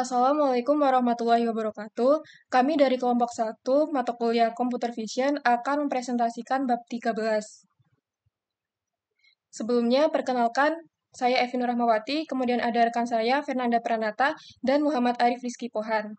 Assalamualaikum warahmatullahi wabarakatuh. Kami dari kelompok 1, mata kuliah Computer Vision, akan mempresentasikan bab 13. Sebelumnya, perkenalkan, saya Evin Rahmawati, kemudian ada rekan saya, Fernanda Pranata, dan Muhammad Arif Rizky Pohan.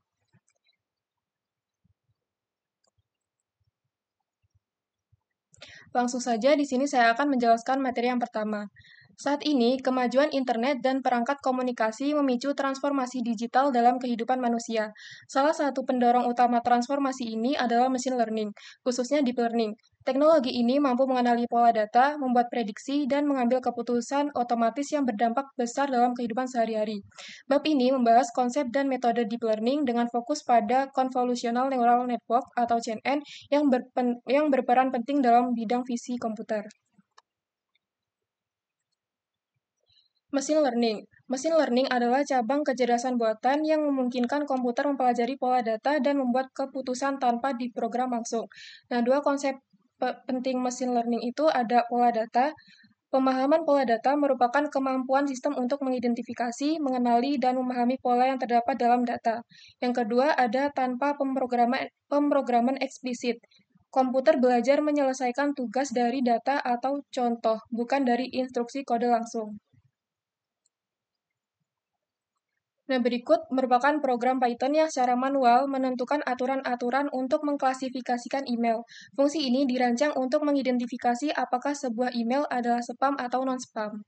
Langsung saja, di sini saya akan menjelaskan materi yang pertama. Saat ini, kemajuan internet dan perangkat komunikasi memicu transformasi digital dalam kehidupan manusia. Salah satu pendorong utama transformasi ini adalah machine learning, khususnya deep learning. Teknologi ini mampu mengenali pola data, membuat prediksi, dan mengambil keputusan otomatis yang berdampak besar dalam kehidupan sehari-hari. Bab ini membahas konsep dan metode deep learning dengan fokus pada convolutional neural network atau CNN yang berperan penting dalam bidang visi komputer. Machine learning. Machine learning adalah cabang kecerdasan buatan yang memungkinkan komputer mempelajari pola data dan membuat keputusan tanpa diprogram langsung. Nah, dua konsep penting machine learning itu ada pola data. Pemahaman pola data merupakan kemampuan sistem untuk mengidentifikasi, mengenali, dan memahami pola yang terdapat dalam data. Yang kedua ada tanpa pemrograman eksplisit. Komputer belajar menyelesaikan tugas dari data atau contoh, bukan dari instruksi kode langsung. Nah, berikut merupakan program Python yang secara manual menentukan aturan-aturan untuk mengklasifikasikan email. Fungsi ini dirancang untuk mengidentifikasi apakah sebuah email adalah spam atau non-spam.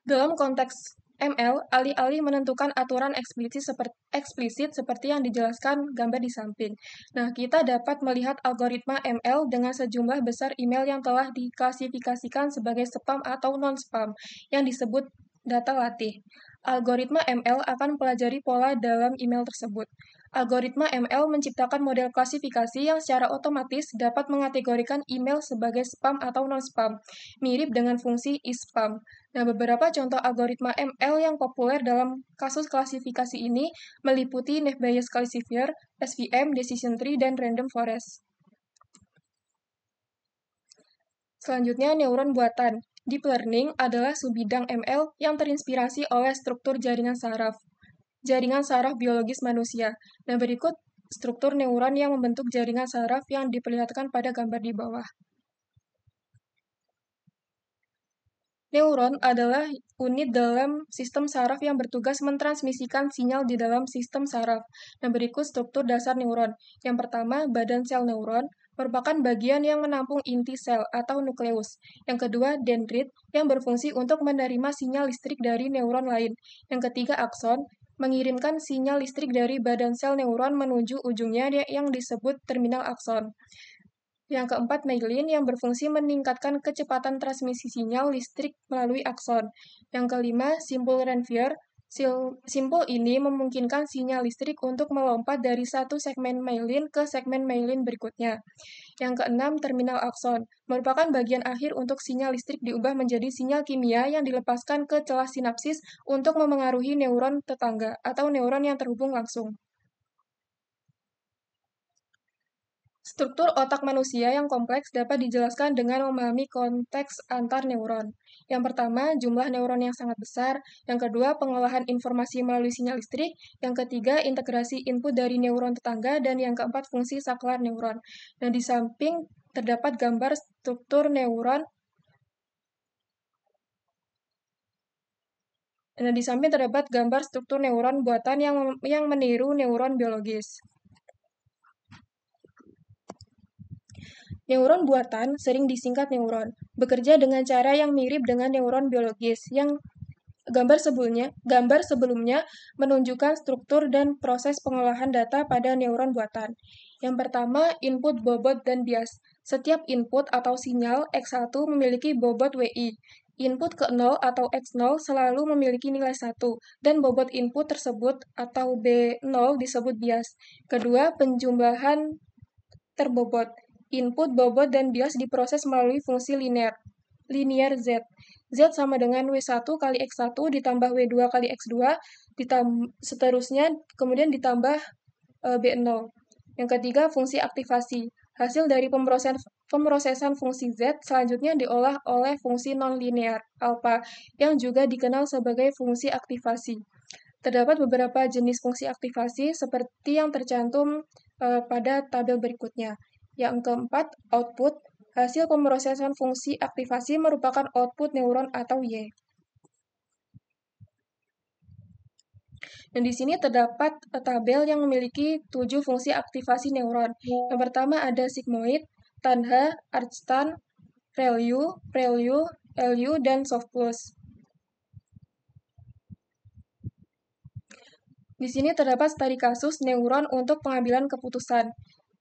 Dalam konteks ML, alih-alih menentukan aturan eksplisit seperti yang dijelaskan gambar di samping. Nah, kita dapat melihat algoritma ML dengan sejumlah besar email yang telah diklasifikasikan sebagai spam atau non-spam, yang disebut data latih. Algoritma ML akan mempelajari pola dalam email tersebut. Algoritma ML menciptakan model klasifikasi yang secara otomatis dapat mengategorikan email sebagai spam atau non-spam, mirip dengan fungsi isPam. Nah, beberapa contoh algoritma ML yang populer dalam kasus klasifikasi ini meliputi Naive Bayes Classifier, SVM, Decision Tree, dan Random Forest. Selanjutnya, neuron buatan. Deep learning adalah subbidang ML yang terinspirasi oleh struktur jaringan saraf biologis manusia. Nah, berikut struktur neuron yang membentuk jaringan saraf yang diperlihatkan pada gambar di bawah. Neuron adalah unit dalam sistem saraf yang bertugas mentransmisikan sinyal di dalam sistem saraf. Nah, berikut struktur dasar neuron. Yang pertama, badan sel neuron merupakan bagian yang menampung inti sel atau nukleus. Yang kedua, dendrit yang berfungsi untuk menerima sinyal listrik dari neuron lain. Yang ketiga, akson mengirimkan sinyal listrik dari badan sel neuron menuju ujungnya yang disebut terminal akson. Yang keempat, myelin yang berfungsi meningkatkan kecepatan transmisi sinyal listrik melalui akson. Yang kelima, simpul Ranvier. Simpul ini memungkinkan sinyal listrik untuk melompat dari satu segmen myelin ke segmen myelin berikutnya. Yang keenam, terminal akson, merupakan bagian akhir untuk sinyal listrik diubah menjadi sinyal kimia yang dilepaskan ke celah sinapsis untuk memengaruhi neuron tetangga atau neuron yang terhubung langsung. Struktur otak manusia yang kompleks dapat dijelaskan dengan memahami konteks antar neuron. Yang pertama, jumlah neuron yang sangat besar. Yang kedua, pengolahan informasi melalui sinyal listrik. Yang ketiga, integrasi input dari neuron tetangga. Dan yang keempat, fungsi saklar neuron. Nah, di samping terdapat gambar struktur neuron. Nah, di samping terdapat gambar struktur neuron buatan yang meniru neuron biologis. Neuron buatan sering disingkat neuron, bekerja dengan cara yang mirip dengan neuron biologis yang gambar sebelumnya menunjukkan struktur dan proses pengolahan data pada neuron buatan. Yang pertama, input bobot dan bias. Setiap input atau sinyal X1 memiliki bobot WI. Input ke 0 atau X0 selalu memiliki nilai 1, dan bobot input tersebut atau B0 disebut bias. Kedua, penjumlahan terbobot. Input, bobot, dan bias diproses melalui fungsi linear Z. Z sama dengan W1 kali X1 ditambah W2 kali X2, seterusnya kemudian ditambah B0. Yang ketiga, fungsi aktivasi. Hasil dari pemrosesan fungsi Z selanjutnya diolah oleh fungsi nonlinear, alpha, yang juga dikenal sebagai fungsi aktivasi. Terdapat beberapa jenis fungsi aktivasi seperti yang tercantum pada tabel berikutnya. Yang keempat, output. Hasil pemrosesan fungsi aktivasi merupakan output neuron atau Y. Dan di sini terdapat tabel yang memiliki 7 fungsi aktivasi neuron. Yang pertama ada sigmoid, tandha, arcstan, ReLU, PreLU, LU, dan softpuls. Di sini terdapat studi kasus neuron untuk pengambilan keputusan.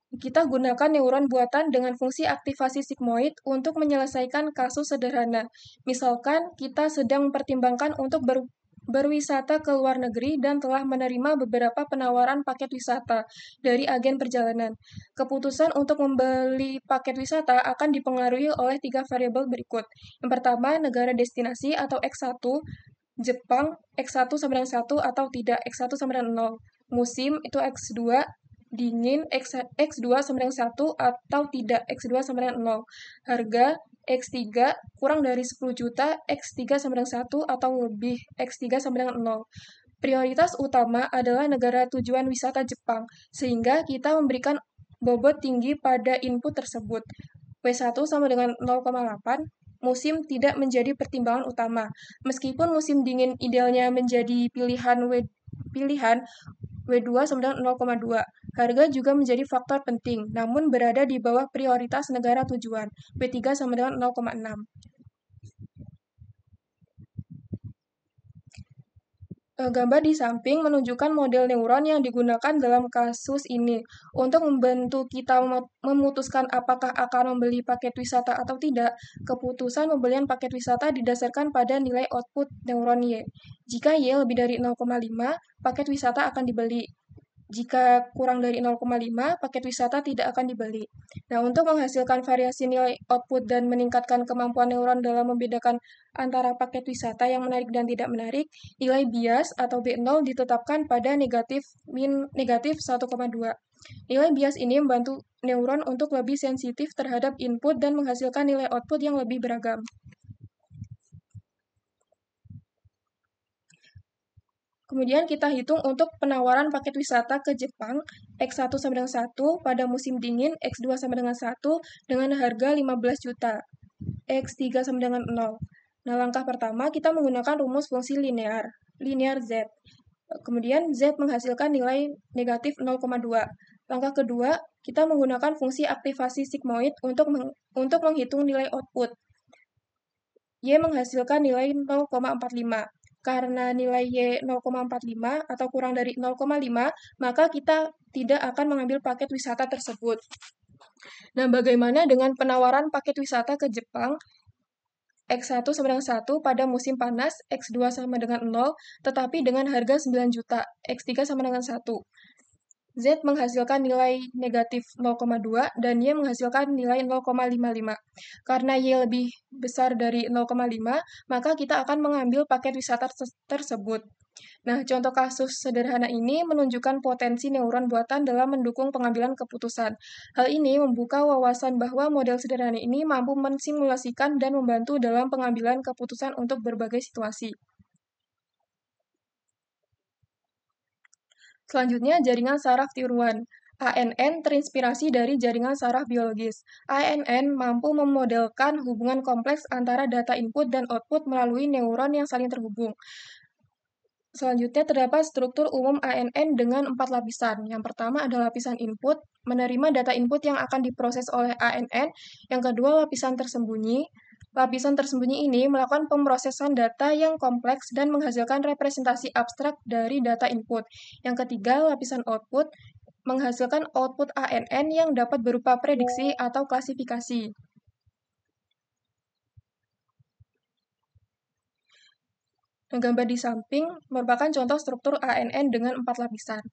Kita gunakan neuron buatan dengan fungsi aktivasi sigmoid untuk menyelesaikan kasus sederhana. Misalkan kita sedang mempertimbangkan untuk berwisata ke luar negeri dan telah menerima beberapa penawaran paket wisata dari agen perjalanan. Keputusan untuk membeli paket wisata akan dipengaruhi oleh 3 variabel berikut. Yang pertama, negara destinasi atau X1, Jepang, X1 sama dengan 1 atau tidak, X1 sama dengan 0. Musim itu X2, dingin X2 sama dengan 1 atau tidak, X2 sama dengan 0. Harga X3 kurang dari 10 juta, X3 sama dengan 1 atau lebih, X3 sama dengan 0. Prioritas utama adalah negara tujuan wisata Jepang, sehingga kita memberikan bobot tinggi pada input tersebut. W1 sama dengan 0,8, musim tidak menjadi pertimbangan utama. Meskipun musim dingin idealnya menjadi pilihan W2 sama dengan 0,2. Harga juga menjadi faktor penting, namun berada di bawah prioritas negara tujuan. W3 sama dengan 0,6. Gambar di samping menunjukkan model neuron yang digunakan dalam kasus ini. Untuk membantu kita memutuskan apakah akan membeli paket wisata atau tidak, keputusan pembelian paket wisata didasarkan pada nilai output neuron Y. Jika Y lebih dari 0,5, paket wisata akan dibeli. Jika kurang dari 0,5, paket wisata tidak akan dibeli. Nah, untuk menghasilkan variasi nilai output dan meningkatkan kemampuan neuron dalam membedakan antara paket wisata yang menarik dan tidak menarik, nilai bias atau B0 ditetapkan pada negatif 1,2. Nilai bias ini membantu neuron untuk lebih sensitif terhadap input dan menghasilkan nilai output yang lebih beragam. Kemudian kita hitung untuk penawaran paket wisata ke Jepang, X1 sama dengan 1 pada musim dingin, X2 sama dengan 1 dengan harga 15 juta, X3 sama dengan 0. Nah, langkah pertama kita menggunakan rumus fungsi linear Z. Kemudian Z menghasilkan nilai negatif 0,2. Langkah kedua, kita menggunakan fungsi aktivasi sigmoid untuk menghitung nilai output. Y menghasilkan nilai 0,45. Karena nilai Y 0,45 atau kurang dari 0,5, maka kita tidak akan mengambil paket wisata tersebut. Nah, bagaimana dengan penawaran paket wisata ke Jepang? X1 sama dengan 1 pada musim panas, X2 sama dengan 0, tetapi dengan harga 9 juta, X3 sama dengan 1. Z menghasilkan nilai negatif 0,2 dan Y menghasilkan nilai 0,55. Karena Y lebih besar dari 0,5, maka kita akan mengambil paket wisata tersebut. Nah, contoh kasus sederhana ini menunjukkan potensi neuron buatan dalam mendukung pengambilan keputusan. Hal ini membuka wawasan bahwa model sederhana ini mampu mensimulasikan dan membantu dalam pengambilan keputusan untuk berbagai situasi. Selanjutnya, jaringan saraf tiruan. ANN terinspirasi dari jaringan saraf biologis. ANN mampu memodelkan hubungan kompleks antara data input dan output melalui neuron yang saling terhubung. Selanjutnya terdapat struktur umum ANN dengan 4 lapisan. Yang pertama ada lapisan input, menerima data input yang akan diproses oleh ANN. Yang kedua lapisan tersembunyi. Lapisan tersembunyi ini melakukan pemrosesan data yang kompleks dan menghasilkan representasi abstrak dari data input. Yang ketiga, lapisan output menghasilkan output ANN yang dapat berupa prediksi atau klasifikasi. Gambar di samping merupakan contoh struktur ANN dengan 4 lapisan.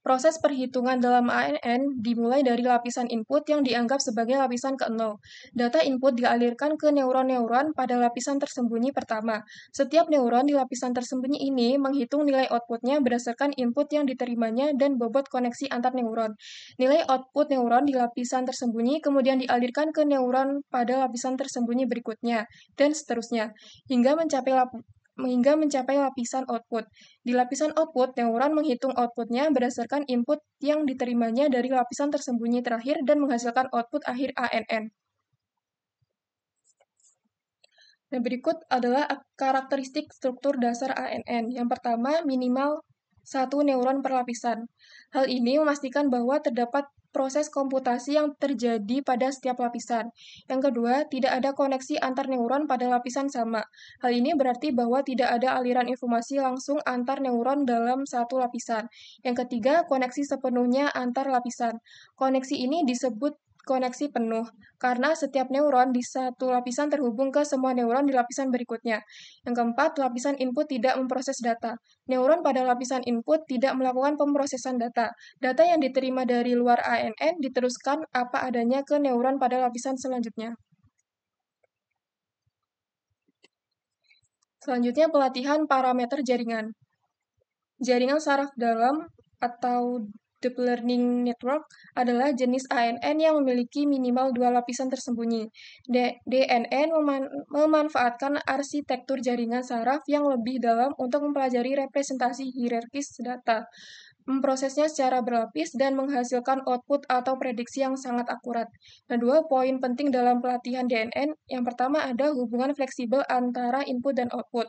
Proses perhitungan dalam ANN dimulai dari lapisan input yang dianggap sebagai lapisan ke-0. Data input dialirkan ke neuron-neuron pada lapisan tersembunyi pertama. Setiap neuron di lapisan tersembunyi ini menghitung nilai outputnya berdasarkan input yang diterimanya dan bobot koneksi antar neuron. Nilai output neuron di lapisan tersembunyi kemudian dialirkan ke neuron pada lapisan tersembunyi berikutnya, dan seterusnya, hingga mencapai lapisan output. Di lapisan output, neuron menghitung outputnya berdasarkan input yang diterimanya dari lapisan tersembunyi terakhir dan menghasilkan output akhir ANN. Dan berikut adalah karakteristik struktur dasar ANN. Yang pertama, minimal 1 neuron per lapisan. Hal ini memastikan bahwa terdapat proses komputasi yang terjadi pada setiap lapisan. Yang kedua, tidak ada koneksi antar neuron pada lapisan sama. Hal ini berarti bahwa tidak ada aliran informasi langsung antar neuron dalam satu lapisan. Yang ketiga, koneksi sepenuhnya antar lapisan. Koneksi ini disebut koneksi penuh, karena setiap neuron di satu lapisan terhubung ke semua neuron di lapisan berikutnya. Yang keempat, lapisan input tidak memproses data. Neuron pada lapisan input tidak melakukan pemrosesan data. Data yang diterima dari luar ANN diteruskan apa adanya ke neuron pada lapisan selanjutnya. Selanjutnya, pelatihan parameter jaringan. Jaringan saraf dalam atau Deep Learning Network adalah jenis ANN yang memiliki minimal 2 lapisan tersembunyi. DNN memanfaatkan arsitektur jaringan saraf yang lebih dalam untuk mempelajari representasi hierarkis data, memprosesnya secara berlapis, dan menghasilkan output atau prediksi yang sangat akurat. Nah, 2 poin penting dalam pelatihan DNN. Yang pertama ada hubungan fleksibel antara input dan output.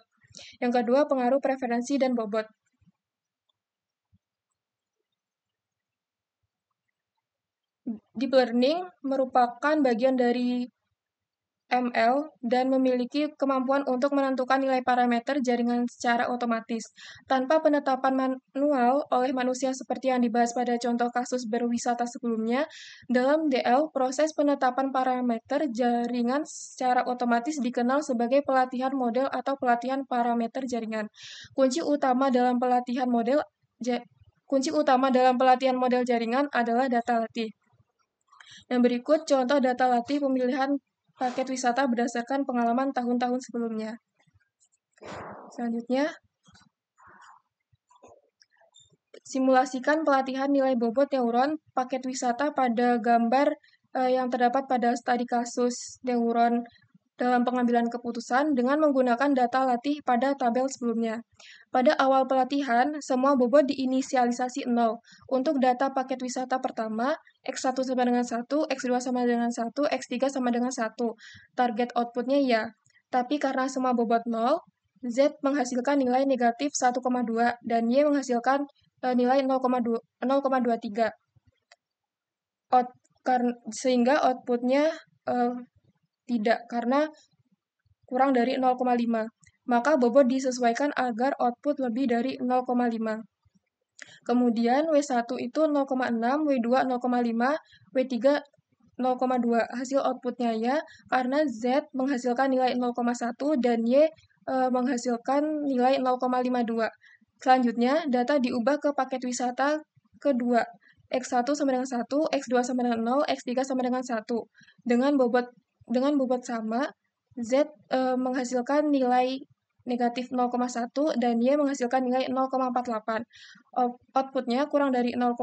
Yang kedua, pengaruh preferensi dan bobot. Deep learning merupakan bagian dari ML dan memiliki kemampuan untuk menentukan nilai parameter jaringan secara otomatis, tanpa penetapan manual oleh manusia seperti yang dibahas pada contoh kasus berwisata sebelumnya. Dalam DL, proses penetapan parameter jaringan secara otomatis dikenal sebagai pelatihan model atau pelatihan parameter jaringan. Kunci utama dalam pelatihan model jaringan adalah data latih. Dan berikut contoh data latih pemilihan paket wisata berdasarkan pengalaman tahun-tahun sebelumnya. Selanjutnya, simulasikan pelatihan nilai bobot neuron paket wisata pada gambar yang terdapat pada studi kasus neuron dalam pengambilan keputusan dengan menggunakan data latih pada tabel sebelumnya. Pada awal pelatihan, semua bobot diinisialisasi 0. Untuk data paket wisata pertama, X1 sama dengan 1, X2 sama dengan 1, X3 sama dengan 1. Target outputnya ya. Tapi karena semua bobot 0, Z menghasilkan nilai negatif 1,2 dan Y menghasilkan nilai 0,23. Sehingga outputnya tidak, karena kurang dari 0,5. Maka bobot disesuaikan agar output lebih dari 0,5. Kemudian W1 itu 0,6, W2 0,5, W3 0,2. Hasil outputnya ya, karena Z menghasilkan nilai 0,1 dan Y menghasilkan nilai 0,52. Selanjutnya, data diubah ke paket wisata kedua. X1 sama dengan 1, X2 sama dengan 0, X3 sama dengan 1. Dengan bobot sama, Z menghasilkan nilai negatif 0,1 dan Y menghasilkan nilai 0,48. Outputnya kurang dari 0,5,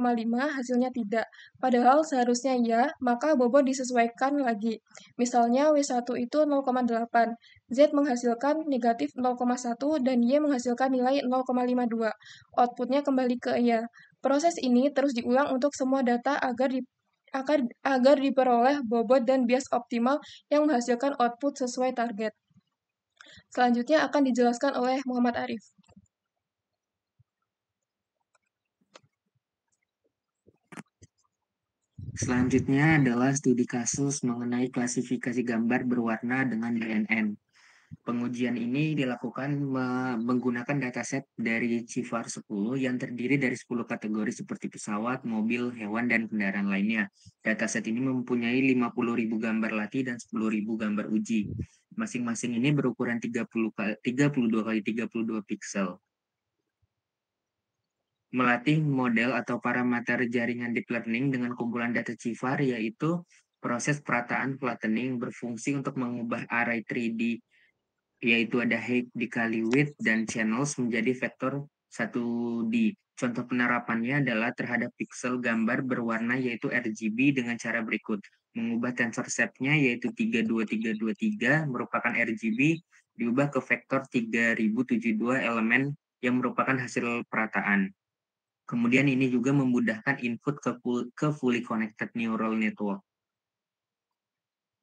hasilnya tidak. Padahal seharusnya ya, maka bobot disesuaikan lagi. Misalnya W1 itu 0,8, Z menghasilkan negatif 0,1 dan Y menghasilkan nilai 0,52. Outputnya kembali ke ya. Proses ini terus diulang untuk semua data agar diperoleh bobot dan bias optimal yang menghasilkan output sesuai target. Selanjutnya akan dijelaskan oleh Muhammad Arif. Selanjutnya adalah studi kasus mengenai klasifikasi gambar berwarna dengan DNN. Pengujian ini dilakukan menggunakan dataset dari CIFAR 10 yang terdiri dari 10 kategori seperti pesawat, mobil, hewan, dan kendaraan lainnya. Dataset ini mempunyai 50.000 gambar latih dan 10.000 gambar uji. Masing-masing ini berukuran 32 x 32 piksel. melatih model atau parameter jaringan deep learning dengan kumpulan data CIFAR, yaitu proses perataan flattening berfungsi untuk mengubah array 3D, yaitu ada height dikali width dan channels menjadi vektor 1D. Contoh penerapannya adalah terhadap pixel gambar berwarna yaitu RGB dengan cara berikut. Mengubah tensor shape-nya yaitu 32323 merupakan RGB diubah ke vektor 3072 elemen yang merupakan hasil perataan. Kemudian ini juga memudahkan input ke fully connected neural network.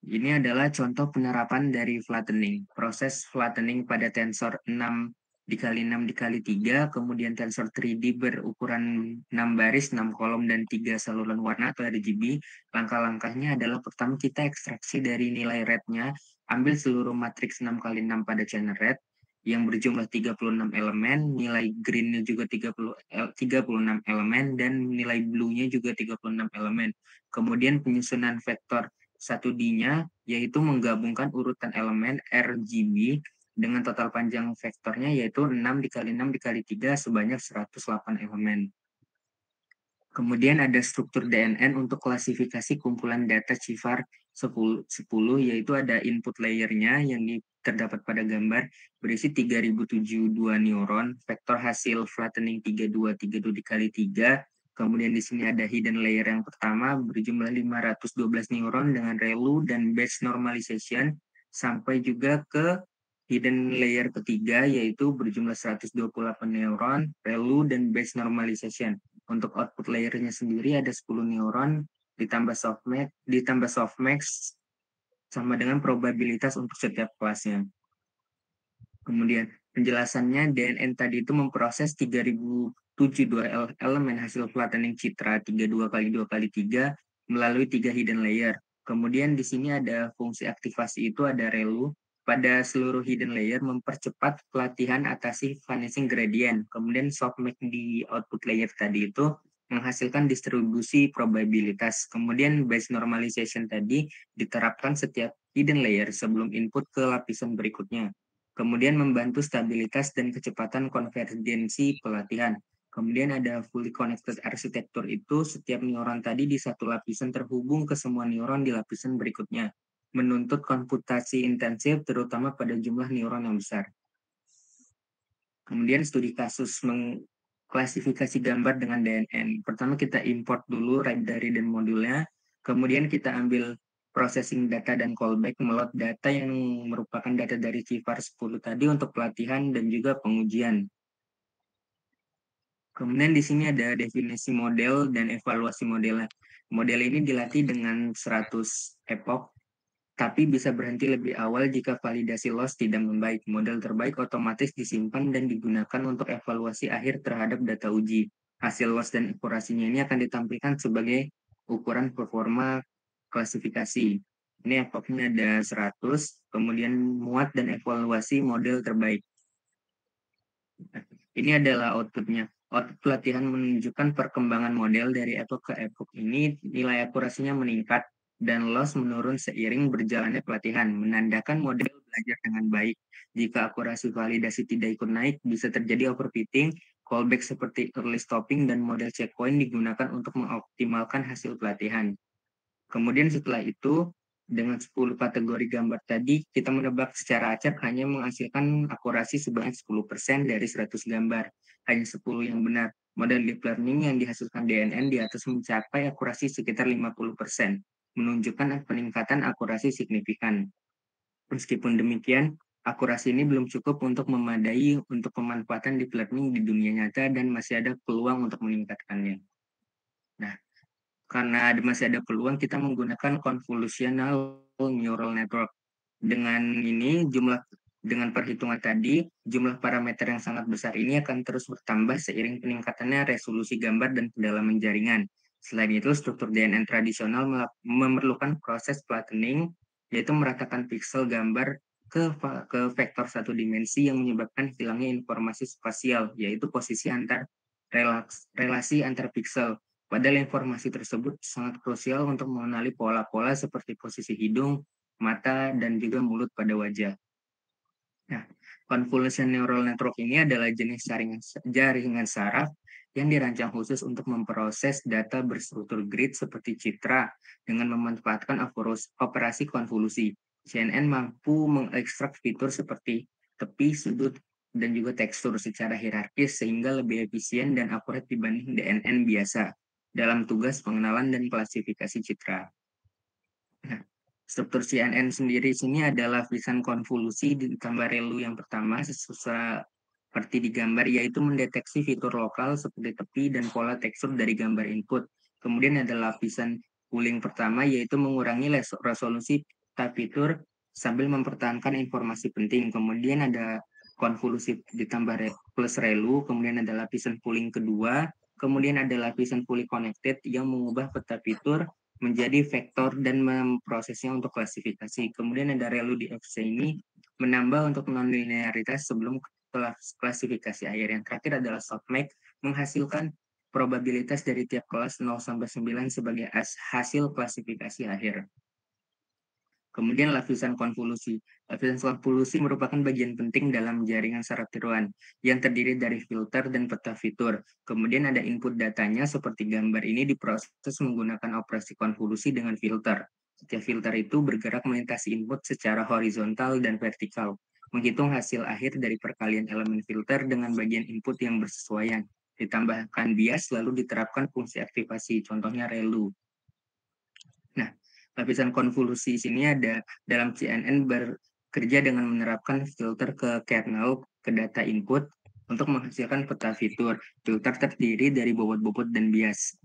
Ini adalah contoh penerapan dari flattening. Proses flattening pada tensor 6 dikali 6 dikali 3, kemudian tensor 3D berukuran 6 baris, 6 kolom, dan 3 saluran warna atau RGB. Langkah-langkahnya adalah pertama kita ekstraksi dari nilai red-nya, ambil seluruh matriks 6 kali 6 pada channel red, yang berjumlah 36 elemen, nilai green-nya juga 36 elemen, dan nilai blue-nya juga 36 elemen. Kemudian penyusunan vektor 1D-nya yaitu menggabungkan urutan elemen RGB dengan total panjang vektornya yaitu 6 dikali 6 dikali 3 sebanyak 108 elemen. Kemudian ada struktur DNN untuk klasifikasi kumpulan data CIFAR 10, yaitu ada input layer-nya yang terdapat pada gambar berisi 3072 neuron, vektor hasil flattening 3232 dikali 3. Kemudian di sini ada hidden layer yang pertama berjumlah 512 neuron dengan ReLU dan batch normalization sampai juga ke hidden layer ketiga yaitu berjumlah 128 neuron, ReLU dan batch normalization. Untuk output layernya sendiri ada 10 neuron ditambah softmax sama dengan probabilitas untuk setiap kelasnya. Kemudian penjelasannya DNN tadi itu memproses 3072 elemen hasil flattening citra 32 kali 2 kali 3 melalui 3 hidden layer. Kemudian di sini ada fungsi aktivasi itu ada ReLU pada seluruh hidden layer mempercepat pelatihan atasi vanishing gradient. Kemudian softmax di output layer tadi itu menghasilkan distribusi probabilitas. Kemudian batch normalization tadi diterapkan setiap hidden layer sebelum input ke lapisan berikutnya. Kemudian membantu stabilitas dan kecepatan konvergensi pelatihan. Kemudian ada fully connected arsitektur itu setiap neuron tadi di satu lapisan terhubung ke semua neuron di lapisan berikutnya. Menuntut komputasi intensif terutama pada jumlah neuron yang besar. Kemudian studi kasus mengklasifikasi gambar dengan DNN. Pertama kita import dulu write dari dan modulnya. Kemudian kita ambil processing data dan callback melot data yang merupakan data dari CIFAR 10 tadi untuk pelatihan dan juga pengujian. Kemudian di sini ada definisi model dan evaluasi modelnya. Model ini dilatih dengan 100 epoch, tapi bisa berhenti lebih awal jika validasi loss tidak membaik. Model terbaik otomatis disimpan dan digunakan untuk evaluasi akhir terhadap data uji. Hasil loss dan akurasinya ini akan ditampilkan sebagai ukuran performa klasifikasi. Ini epochnya ada 100, kemudian muat dan evaluasi model terbaik. Ini adalah outputnya. Output pelatihan menunjukkan perkembangan model dari epoch ke epoch ini, nilai akurasinya meningkat dan loss menurun seiring berjalannya pelatihan, menandakan model belajar dengan baik. Jika akurasi validasi tidak ikut naik, bisa terjadi overfitting, callback seperti early stopping, dan model checkpoint digunakan untuk mengoptimalkan hasil pelatihan. Kemudian setelah itu, dengan 10 kategori gambar tadi, kita menebak secara acak hanya menghasilkan akurasi sebanyak 10% dari 100 gambar. Hanya 10 yang benar. Model deep learning yang dihasilkan DNN di atas mencapai akurasi sekitar 50%, menunjukkan peningkatan akurasi signifikan. Meskipun demikian, akurasi ini belum cukup untuk memadai untuk pemanfaatan deep learning di dunia nyata dan masih ada peluang untuk meningkatkannya. Nah, karena masih ada peluang kita menggunakan convolutional neural network. Dengan ini dengan perhitungan tadi, jumlah parameter yang sangat besar ini akan terus bertambah seiring peningkatannya resolusi gambar dan kedalaman jaringan. Selain itu, struktur DNN tradisional memerlukan proses flattening, yaitu meratakan pixel gambar ke vektor satu dimensi yang menyebabkan hilangnya informasi spasial, yaitu posisi relasi antar pixel. Padahal informasi tersebut sangat krusial untuk mengenali pola-pola seperti posisi hidung, mata, dan juga mulut pada wajah. Nah, convolution neural network ini adalah jenis jaringan saraf yang dirancang khusus untuk memproses data berstruktur grid seperti citra dengan memanfaatkan operasi konvolusi. CNN mampu mengekstrak fitur seperti tepi, sudut, dan juga tekstur secara hierarkis sehingga lebih efisien dan akurat dibanding DNN biasa dalam tugas pengenalan dan klasifikasi citra. Nah, struktur CNN sendiri sini adalah lapisan konvolusi ditambah relu yang pertama seperti di gambar, yaitu mendeteksi fitur lokal seperti tepi dan pola tekstur dari gambar input. Kemudian ada lapisan pooling pertama, yaitu mengurangi resolusi fitur sambil mempertahankan informasi penting. Kemudian ada konvolusi ditambah plus relu, kemudian ada lapisan pooling kedua, kemudian ada lapisan fully connected yang mengubah peta fitur menjadi vektor dan memprosesnya untuk klasifikasi. Kemudian ada relu di FC ini menambah untuk non-linearitas sebelum klasifikasi akhir. Yang terakhir adalah softmax menghasilkan probabilitas dari tiap kelas 0 sampai 9 sebagai hasil klasifikasi akhir. Kemudian lapisan konvolusi. Lapisan konvolusi merupakan bagian penting dalam jaringan saraf tiruan yang terdiri dari filter dan peta fitur. Kemudian ada input datanya seperti gambar ini diproses menggunakan operasi konvolusi dengan filter. Setiap filter itu bergerak melintasi input secara horizontal dan vertikal, menghitung hasil akhir dari perkalian elemen filter dengan bagian input yang bersesuaian. Ditambahkan bias lalu diterapkan fungsi aktivasi, contohnya relu. Nah, lapisan konvolusi sini ada dalam CNN bekerja dengan menerapkan filter ke kernel ke data input untuk menghasilkan peta fitur. Filter terdiri dari bobot-bobot dan bias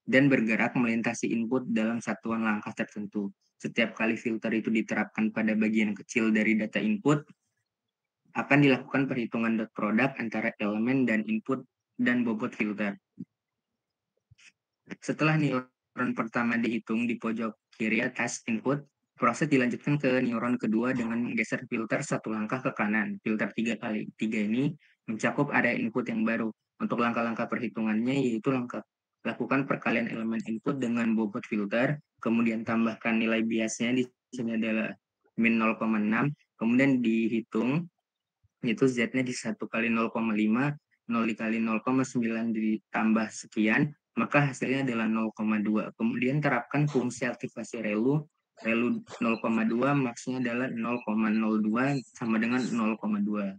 dan bergerak melintasi input dalam satuan langkah tertentu. Setiap kali filter itu diterapkan pada bagian kecil dari data input, akan dilakukan perhitungan dot product antara elemen dan input dan bobot filter. Setelah neuron pertama dihitung di pojok kiri atas input, proses dilanjutkan ke neuron kedua dengan menggeser filter satu langkah ke kanan. Filter 3x3 ini mencakup area input yang baru. Untuk langkah-langkah perhitungannya yaitu lakukan perkalian elemen input dengan bobot filter, kemudian tambahkan nilai biasnya di sini adalah min 0,6, kemudian dihitung itu Z-nya di 1 kali 0,5, 0 dikali 0,9 ditambah sekian, maka hasilnya adalah 0,2. Kemudian terapkan fungsi aktivasi relu 0,2 maksnya adalah 0,02 sama dengan 0,2.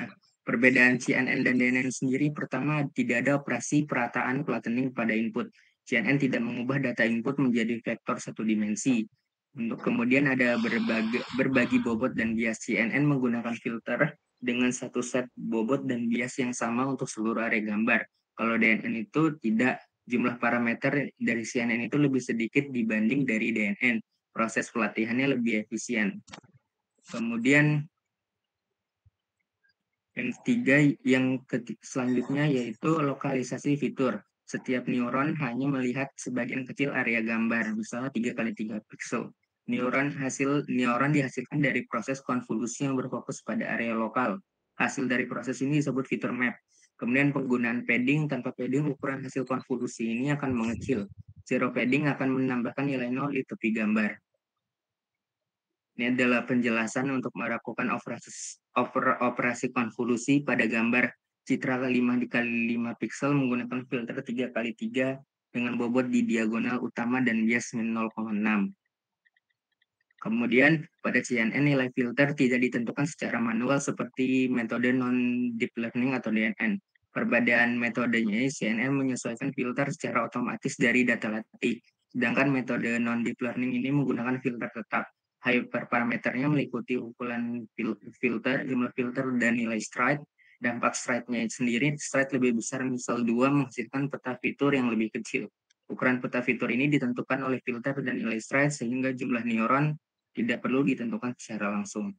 Nah, perbedaan CNN dan DNN sendiri, pertama tidak ada operasi perataan flattening pada input. CNN tidak mengubah data input menjadi vektor satu dimensi. Untuk kemudian ada berbagi bobot dan bias. CNN menggunakan filter dengan satu set bobot dan bias yang sama untuk seluruh area gambar. Kalau DNN itu tidak, jumlah parameter dari CNN itu lebih sedikit dibanding dari DNN. Proses pelatihannya lebih efisien. Kemudian yang ketiga, selanjutnya yaitu lokalisasi fitur. Setiap neuron hanya melihat sebagian kecil area gambar, misalnya 3x3 pixel. Neuron dihasilkan dari proses konvolusi yang berfokus pada area lokal. Hasil dari proses ini disebut fitur map. Kemudian penggunaan padding, tanpa padding ukuran hasil konvolusi ini akan mengecil. Zero padding akan menambahkan nilai 0 di tepi gambar. Ini adalah penjelasan untuk melakukan operasi konvolusi pada gambar citra 5x5 pixel menggunakan filter 3x3 dengan bobot di diagonal utama dan bias min 0,6. Kemudian pada CNN nilai filter tidak ditentukan secara manual seperti metode non-deep learning atau DNN. Perbedaan metodenya, CNN menyesuaikan filter secara otomatis dari data latih. Sedangkan metode non-deep learning ini menggunakan filter tetap. Hyperparameternya meliputi ukuran filter, jumlah filter, dan nilai stride. Dampak stride-nya sendiri, stride lebih besar misal 2 menghasilkan peta fitur yang lebih kecil. Ukuran peta fitur ini ditentukan oleh filter dan nilai stride sehingga jumlah neuron tidak perlu ditentukan secara langsung.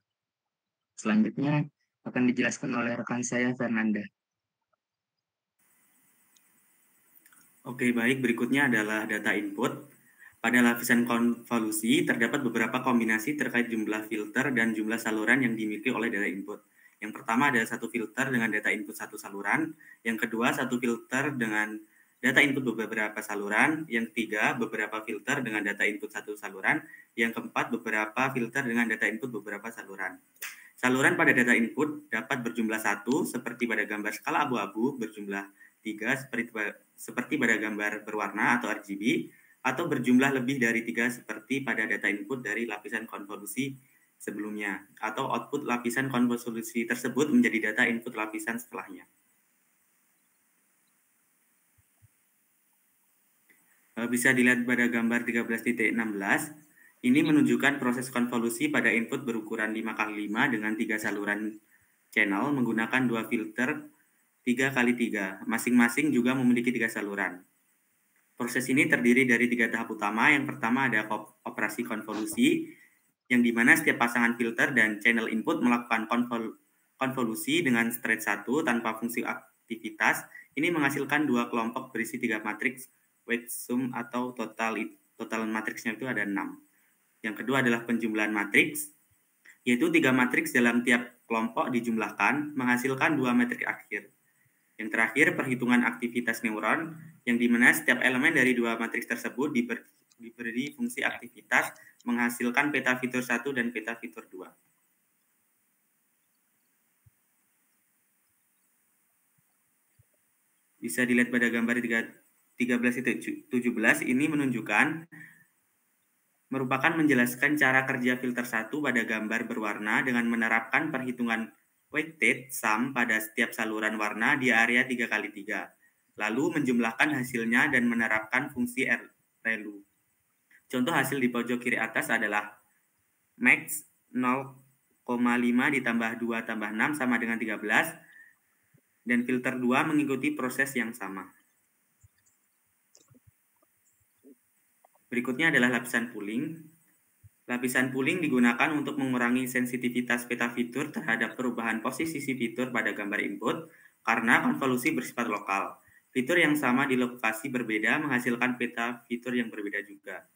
Selanjutnya akan dijelaskan oleh rekan saya, Fernanda. Oke, baik. Berikutnya adalah data input. Pada lapisan konvolusi, terdapat beberapa kombinasi terkait jumlah filter dan jumlah saluran yang dimiliki oleh data input. Yang pertama ada satu filter dengan data input satu saluran. Yang kedua, satu filter dengan data input beberapa saluran. Yang ketiga, beberapa filter dengan data input satu saluran. Yang keempat, beberapa filter dengan data input beberapa saluran. Saluran pada data input dapat berjumlah 1 seperti pada gambar skala abu-abu, berjumlah 3 seperti pada gambar berwarna atau RGB, atau berjumlah lebih dari 3 seperti pada data input dari lapisan konvolusi sebelumnya, atau output lapisan konvolusi tersebut menjadi data input lapisan setelahnya. Bisa dilihat pada gambar 13.16. Ini menunjukkan proses konvolusi pada input berukuran 5x5 dengan 3 saluran channel menggunakan 2 filter 3x3. Masing-masing juga memiliki 3 saluran. Proses ini terdiri dari 3 tahap utama. Yang pertama ada operasi konvolusi, yang dimana setiap pasangan filter dan channel input melakukan konvolusi dengan straight 1 tanpa fungsi aktivitas. Ini menghasilkan 2 kelompok berisi 3 matriks weight sum atau total matriksnya itu ada 6. Yang kedua adalah penjumlahan matriks, yaitu 3 matriks dalam tiap kelompok dijumlahkan menghasilkan 2 matriks akhir. Yang terakhir perhitungan aktivitas neuron, yang dimana setiap elemen dari 2 matriks tersebut diberi fungsi aktivitas menghasilkan peta fitur 1 dan peta fitur 2. Bisa dilihat pada gambar 13.17, ini merupakan menjelaskan cara kerja filter 1 pada gambar berwarna dengan menerapkan perhitungan weighted sum pada setiap saluran warna di area 3x3, lalu menjumlahkan hasilnya dan menerapkan fungsi ReLU. Contoh hasil di pojok kiri atas adalah max 0,5 ditambah 2 tambah 6 sama dengan 13, dan filter 2 mengikuti proses yang sama. Berikutnya adalah lapisan pooling. Lapisan pooling digunakan untuk mengurangi sensitivitas peta fitur terhadap perubahan posisi fitur pada gambar input karena konvolusi bersifat lokal. Fitur yang sama di lokasi berbeda menghasilkan peta fitur yang berbeda juga.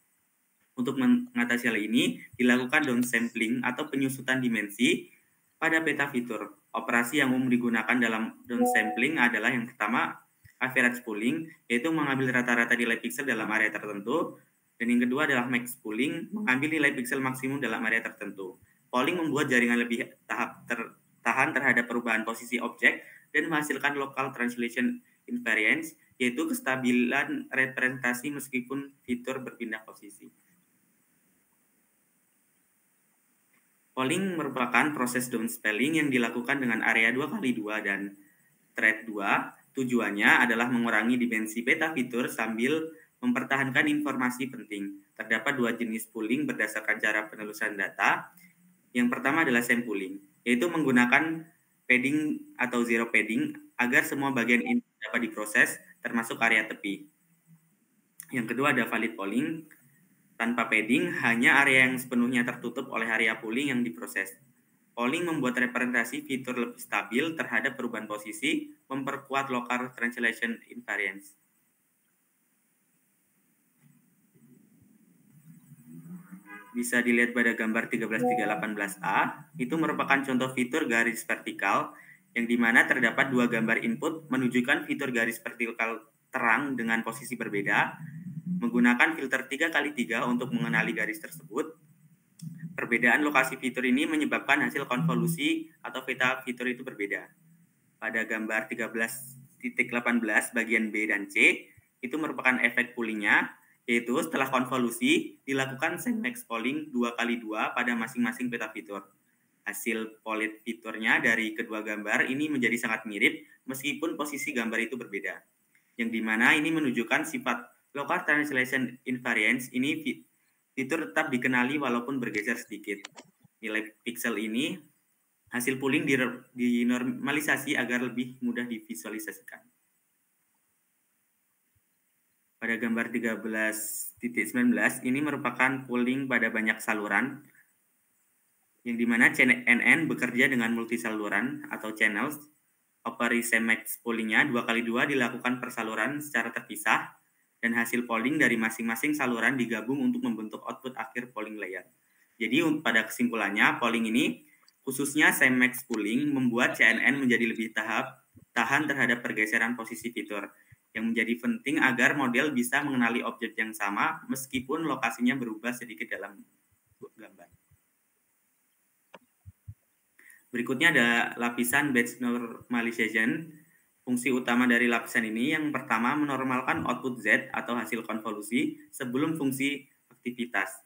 Untuk mengatasi hal ini, dilakukan downsampling atau penyusutan dimensi pada peta fitur. Operasi yang umum digunakan dalam downsampling adalah yang pertama, average pooling, yaitu mengambil rata-rata nilai pixel dalam area tertentu. Dan yang kedua adalah max pooling, mengambil nilai pixel maksimum dalam area tertentu. Polling membuat jaringan lebih tahan terhadap perubahan posisi objek dan menghasilkan local translation invariance, yaitu kestabilan representasi meskipun fitur berpindah posisi. Polling merupakan proses downscaling yang dilakukan dengan area 2x2 dan thread 2. Tujuannya adalah mengurangi dimensi peta fitur sambil mempertahankan informasi penting. Terdapat 2 jenis pooling berdasarkan cara penelusuran data. Yang pertama adalah sampling, yaitu menggunakan padding atau zero padding agar semua bagian input dapat diproses, termasuk area tepi. Yang kedua ada valid polling, tanpa padding, hanya area yang sepenuhnya tertutup oleh area pooling yang diproses. Polling membuat representasi fitur lebih stabil terhadap perubahan posisi, memperkuat local translation invariance. Bisa dilihat pada gambar 13.318A, itu merupakan contoh fitur garis vertikal, yang dimana terdapat 2 gambar input menunjukkan fitur garis vertikal terang dengan posisi berbeda, menggunakan filter 3x3 untuk mengenali garis tersebut. Perbedaan lokasi fitur ini menyebabkan hasil konvolusi atau peta fitur itu berbeda. Pada gambar 13.18 bagian B dan C, itu merupakan efek poolingnya, yaitu setelah konvolusi dilakukan max polling 2x2 pada masing-masing peta fitur. Hasil polling fiturnya dari kedua gambar ini menjadi sangat mirip meskipun posisi gambar itu berbeda. Yang dimana ini menunjukkan sifat local translation invariance, ini fitur tetap dikenali walaupun bergeser sedikit. Nilai pixel ini hasil pooling dinormalisasi agar lebih mudah divisualisasikan. Pada gambar 13.19 ini merupakan pooling pada banyak saluran, yang dimana CNN bekerja dengan multisaluran atau channels. Operasi max poolingnya 2x2 dilakukan per saluran secara terpisah, dan hasil polling dari masing-masing saluran digabung untuk membentuk output akhir polling layer. Jadi pada kesimpulannya, polling ini khususnya max pooling membuat CNN menjadi lebih tahan terhadap pergeseran posisi fitur, yang menjadi penting agar model bisa mengenali objek yang sama meskipun lokasinya berubah sedikit dalam gambar. Berikutnya ada lapisan batch normalization. Fungsi utama dari lapisan ini yang pertama menormalkan output Z atau hasil konvolusi sebelum fungsi aktivitas.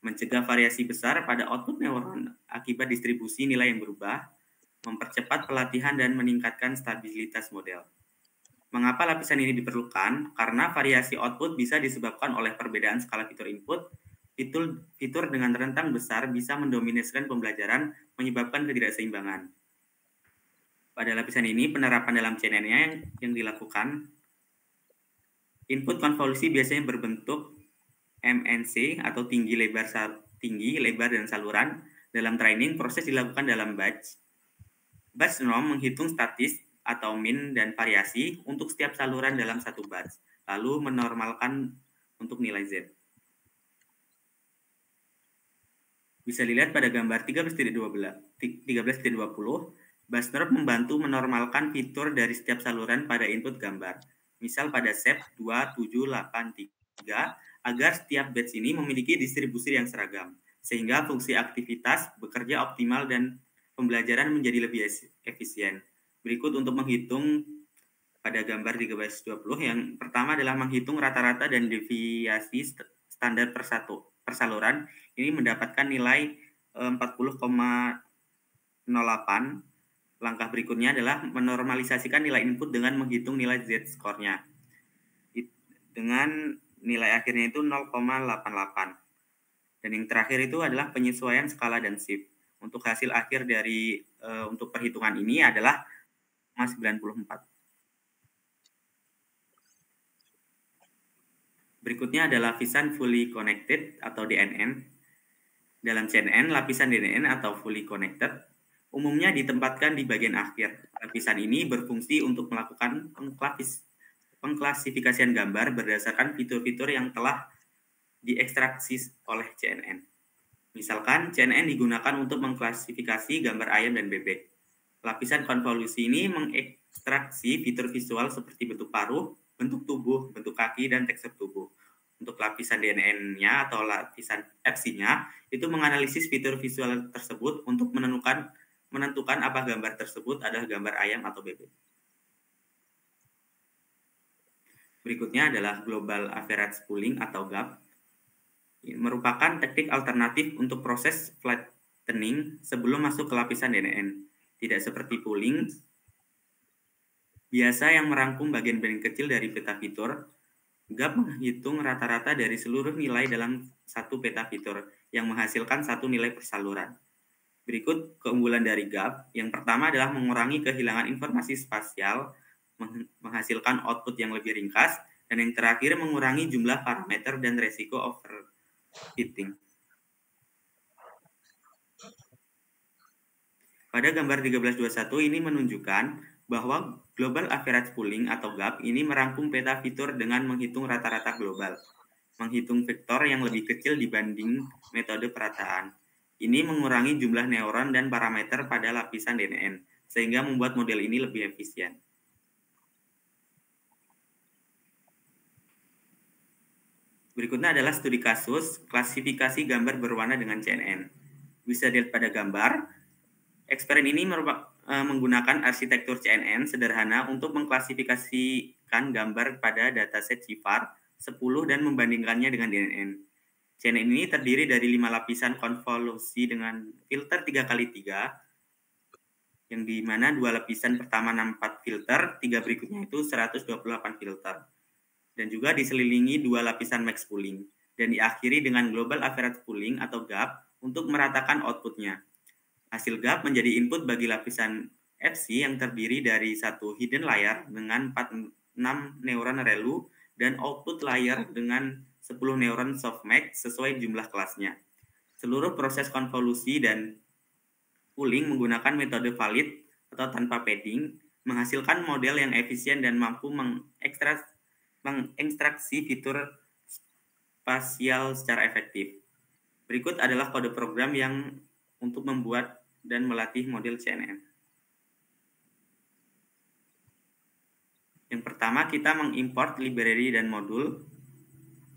Mencegah variasi besar pada output neuron akibat distribusi nilai yang berubah, mempercepat pelatihan dan meningkatkan stabilitas model. Mengapa lapisan ini diperlukan? Karena variasi output bisa disebabkan oleh perbedaan skala fitur input. Fitur dengan rentang besar bisa mendominasikan pembelajaran, menyebabkan ketidakseimbangan. Pada lapisan ini, penerapan dalam CNN yang dilakukan, input konvolusi biasanya berbentuk MNC atau tinggi, lebar, dan saluran. Dalam training, proses dilakukan dalam batch. Batch norm menghitung statis atau min dan variasi untuk setiap saluran dalam satu batch, lalu menormalkan untuk nilai Z. Bisa dilihat pada gambar 13.20, batch norm membantu menormalkan fitur dari setiap saluran pada input gambar. Misal pada SEP 2783, agar setiap batch ini memiliki distribusi yang seragam, sehingga fungsi aktivitas bekerja optimal dan pembelajaran menjadi lebih efisien. Berikut untuk menghitung pada gambar 13.20, yang pertama adalah menghitung rata-rata dan deviasi standar per saluran. Ini mendapatkan nilai 40,08. Langkah berikutnya adalah menormalisasikan nilai input dengan menghitung nilai Z-score-nya. Dengan nilai akhirnya itu 0,88. Dan yang terakhir itu adalah penyesuaian skala dan shift. Untuk hasil akhir dari untuk perhitungan ini adalah 94. Berikutnya adalah lapisan fully connected atau DNN. Dalam CNN, lapisan DNN atau fully connected umumnya ditempatkan di bagian akhir. Lapisan ini berfungsi untuk melakukan pengklasifikasian gambar berdasarkan fitur-fitur yang telah diekstraksi oleh CNN. Misalkan, CNN digunakan untuk mengklasifikasi gambar ayam dan bebek. Lapisan konvolusi ini mengekstraksi fitur visual seperti bentuk paruh, bentuk tubuh, bentuk kaki, dan tekstur tubuh. Untuk lapisan DNN-nya atau lapisan FC-nya, itu menganalisis fitur visual tersebut untuk menentukan apa gambar tersebut adalah gambar ayam atau bebek. Berikutnya adalah Global Average Pooling atau GAP. Merupakan teknik alternatif untuk proses flattening sebelum masuk ke lapisan DNN. Tidak seperti pooling biasa yang merangkum bagian-bagian kecil dari peta fitur. GAP menghitung rata-rata dari seluruh nilai dalam satu peta fitur yang menghasilkan satu nilai per saluran. Berikut keunggulan dari GAP. Yang pertama adalah mengurangi kehilangan informasi spasial, menghasilkan output yang lebih ringkas, dan yang terakhir mengurangi jumlah parameter dan resiko overfitting. Pada gambar 13.21 ini menunjukkan bahwa Global Average Pooling atau GAP ini merangkum peta fitur dengan menghitung rata-rata global, menghitung vektor yang lebih kecil dibanding metode perataan. Ini mengurangi jumlah neuron dan parameter pada lapisan DNN, sehingga membuat model ini lebih efisien. Berikutnya adalah studi kasus klasifikasi gambar berwarna dengan CNN. Bisa dilihat pada gambar. Eksperimen ini menggunakan arsitektur CNN sederhana untuk mengklasifikasikan gambar pada dataset CIFAR 10 dan membandingkannya dengan DNN. CNN ini terdiri dari 5 lapisan konvolusi dengan filter 3x3, yang di mana 2 lapisan pertama 64 filter, 3 berikutnya itu 128 filter. Dan juga diselilingi 2 lapisan max pooling, dan diakhiri dengan Global Average Pooling atau GAP untuk meratakan outputnya. Hasil GAP menjadi input bagi lapisan FC yang terdiri dari satu hidden layer dengan 46 neuron ReLU dan output layer dengan 10 neuron softmax sesuai jumlah kelasnya. Seluruh proses konvolusi dan pooling menggunakan metode valid atau tanpa padding, menghasilkan model yang efisien dan mampu mengekstraksi fitur spasial secara efektif. Berikut adalah kode program yang untuk membuat dan melatih model CNN. Yang pertama, kita mengimport library dan modul.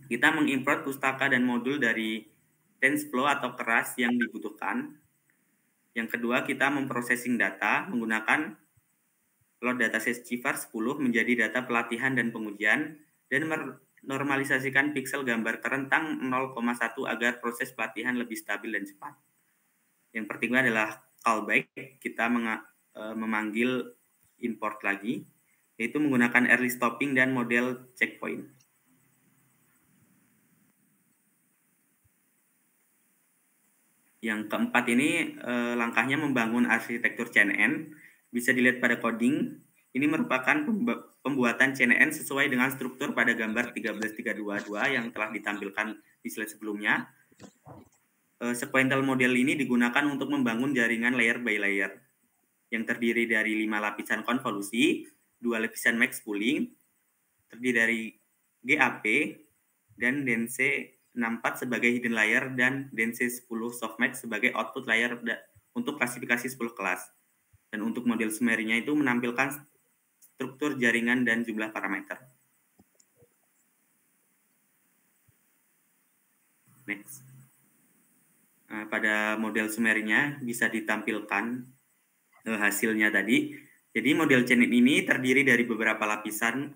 Kita mengimport pustaka dan modul dari TensorFlow atau keras yang dibutuhkan. Yang kedua, kita memprosesing data menggunakan load dataset CIFAR 10 menjadi data pelatihan dan pengujian dan normalisasikan pixel gambar terentang 0,1 agar proses pelatihan lebih stabil dan cepat. Yang pertama adalah callback, kita memanggil import lagi, yaitu menggunakan early stopping dan model checkpoint. Yang keempat ini langkahnya membangun arsitektur CNN, bisa dilihat pada coding. Ini merupakan pembuatan CNN sesuai dengan struktur pada gambar 13322 yang telah ditampilkan di slide sebelumnya. Sequential model ini digunakan untuk membangun jaringan layer by layer yang terdiri dari 5 lapisan konvolusi, 2 lapisan max pooling, terdiri dari GAP dan DNC 64 sebagai hidden layer dan DNC 10 softmax sebagai output layer untuk klasifikasi 10 kelas. Dan untuk model summary-nya itu menampilkan struktur jaringan dan jumlah parameter. Next. Nah, pada model summary-nya bisa ditampilkan hasilnya tadi. Jadi model CNN ini terdiri dari beberapa lapisan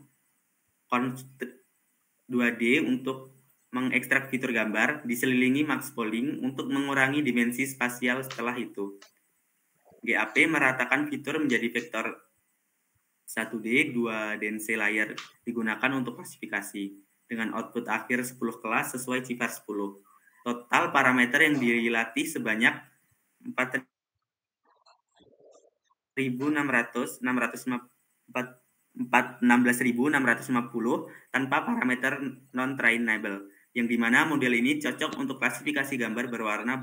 2D untuk mengekstrak fitur gambar, diselilingi max pooling untuk mengurangi dimensi spasial setelah itu. GAP meratakan fitur menjadi vektor 1D, 2 DNC layer digunakan untuk klasifikasi dengan output akhir 10 kelas sesuai CIFAR 10. Total parameter yang dilatih sebanyak 16.650 tanpa parameter non-trainable, yang dimana model ini cocok untuk klasifikasi gambar berwarna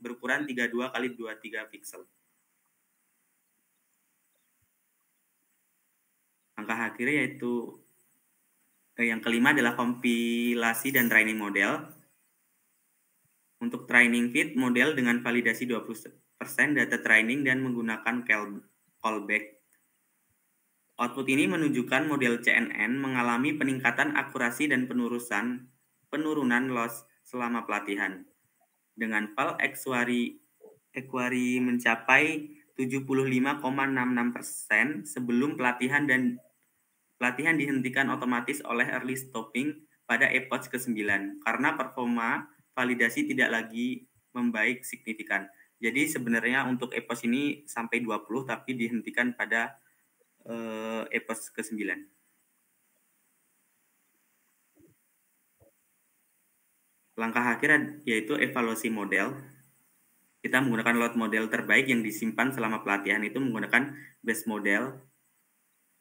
berukuran 32x23 pixel. Langkah akhir yaitu yang kelima adalah kompilasi dan training model. Untuk training fit model dengan validasi 20% data training dan menggunakan callback. Output ini menunjukkan model CNN mengalami peningkatan akurasi dan penurunan loss selama pelatihan. Dengan file equary mencapai 75,66% sebelum pelatihan dihentikan otomatis oleh early stopping pada epoch ke-9 karena performa validasi tidak lagi membaik signifikan. Jadi sebenarnya untuk epoch ini sampai 20 tapi dihentikan pada epoch ke-9. Langkah akhir yaitu evaluasi model. Kita menggunakan load model terbaik yang disimpan selama pelatihan itu menggunakan base model.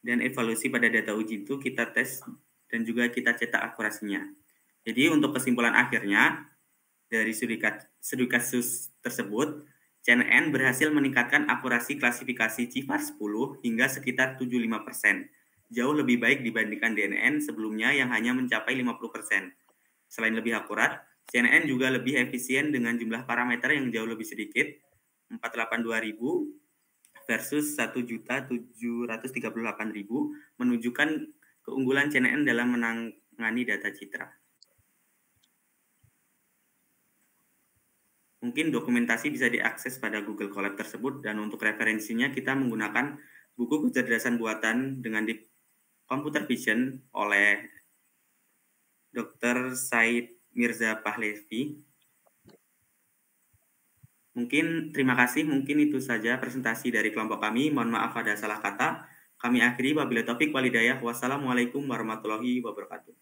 Dan evaluasi pada data uji itu kita tes dan juga kita cetak akurasinya. Jadi untuk kesimpulan akhirnya, dari studi kasus tersebut, CNN berhasil meningkatkan akurasi klasifikasi CIFAR 10 hingga sekitar 75%. Jauh lebih baik dibandingkan DNN sebelumnya yang hanya mencapai 50%. Selain lebih akurat, CNN juga lebih efisien dengan jumlah parameter yang jauh lebih sedikit, 482.000 versus 1.738.000, menunjukkan keunggulan CNN dalam menangani data citra. Mungkin dokumentasi bisa diakses pada Google Colab tersebut, dan untuk referensinya kita menggunakan buku kecerdasan buatan dengan computer vision oleh Dr. Said Mirza Pahlavi. Mungkin terima kasih, mungkin itu saja presentasi dari kelompok kami. Mohon maaf ada salah kata. Kami akhiri wabillahi taufik wal hidayah. Wassalamualaikum warahmatullahi wabarakatuh.